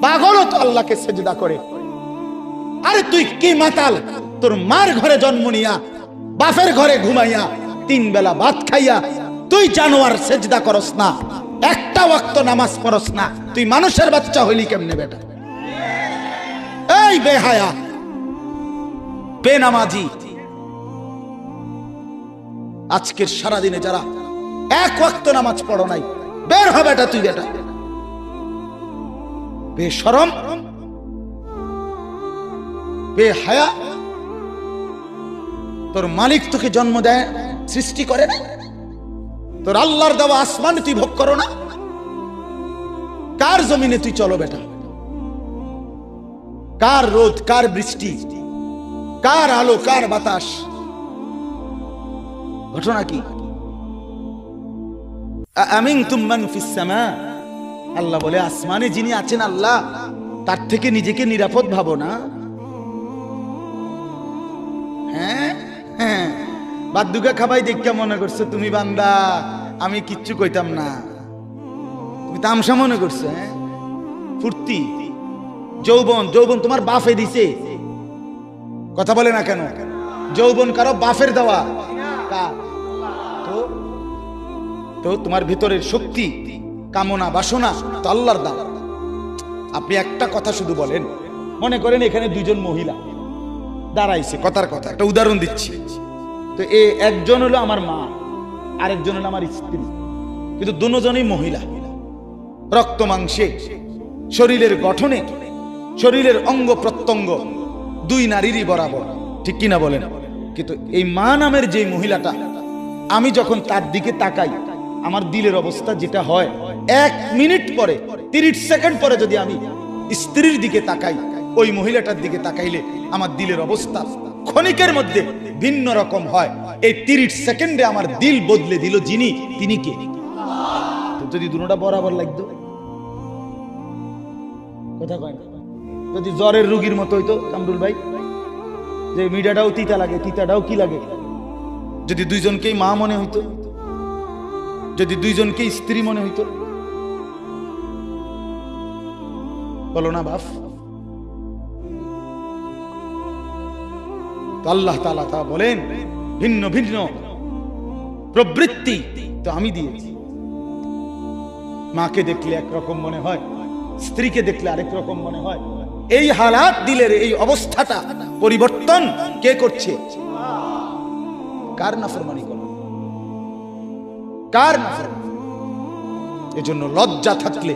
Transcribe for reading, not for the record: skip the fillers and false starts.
পাগলও তো আল্লাহকে সেজদা করে। আরে তুই কি মাতাল, তোর মার ঘরে জন্ম নিয়া বাপের ঘরে ঘুমাইয়া 3 বেলা ভাত খাইয়া তুই জানোয়ার সেজদা করস না, একটা ওয়াক্ত নামাজ পড়স না, তুই মানুষের বাচ্চা হইলি কেমনে বেটা? এই বেহায়া বেনামাজি, আজকের সারাদিনে যারা এক ওয়াক্ত নামাজ পড়ো নাই, বের হ বেটা তুই বেটা। বেশরম, বেহায়া, তোর মালিক তোকে জন্ম দেয়, সৃষ্টি করে না? তোর আল্লাহর দেওয়া আসমান তুই ভোগ করো না? কার জমিনে তুই চলো বেটা? কার রোদ, কার বৃষ্টি, কার আলো, কার বাতাস? ঘটনা কি? আমিনতুম মান ফিস সামা, আল্লাহ বলে আসমানে যিনি আছেন আল্লাহ, তার থেকে নিজেকে নিরাপদ ভাবো না? হ্যাঁ হ্যাঁ, বাদুকা খাবাই দেখা মনে করছো তুমি বান্দা, আমি কিচ্ছু কইতাম না, তুমি তামসা মনে করছো? হ্যাঁ, ফুর্তি, যৌবন, যৌবন তোমার বাপে দিছে, কথা বলে না কেন? যৌবন কারো বাপের দেওয়া? তো তোমার ভিতরের শক্তি, কামনা, বাসনা তো আল্লাহর দান। আপনি একটা কথা শুধু বলেন, মনে করেন এখানে 2 জন মহিলা দাঁড়াইছে, কথার কথা একটা উদাহরণ দিচ্ছি, তো একজন হলো আমার মা, আরেকজন হলো আমার স্ত্রী, কিন্তু দুজনেই মহিলা, রক্ত মাংসে, শরীরের গঠনে, শরীরের অঙ্গ প্রত্যঙ্গ 2 নারীরই বরাবর, ঠিক কিনা বলেন? কিন্তু এই মা নামের যে মহিলাটা, আমি যখন তার দিকে তাকাই, আমার দিলের অবস্থা যেটা হয়, 1 মিনিট পরে, 30 সেকেন্ড পরে যদি আমি স্ত্রীর দিকে তাকাই, ওই মহিলাটার দিকে তাকাইলে আমার দিলের অবস্থা ক্ষণিকের মধ্যে ভিন্ন রকম হয়। এই 30 সেকেন্ডে আমার দিল বদলে দিল যিনি, তিনি কে? যদি দুটোটা বরাবর লাগতো, কথা কয় না? যদি জ্বরের রোগীর মতো হইতো কামরুল ভাই, যে মিঠাটাও তিতা লাগে, তিতাটাও কি লাগে, যদি 2 জনকেই মা মনে হইতো, যদি 2 জনকেই স্ত্রী মনে হইতো, বলো না বাপ? আল্লাহ তাআলা তা বলেন, ভিন্ন ভিন্ন প্রবৃত্তি তো আমি দিয়েছি। মাকে দেখলে একরকম মনে হয়, স্ত্রীকে দেখলে আরেক রকম মনে হয়। এই হালাত, দিলের এই অবস্থাটা পরিবর্তন কে করছে? কার নাফরমানি করো? কার নাফরমানি? এজন্য লজ্জা থাকলে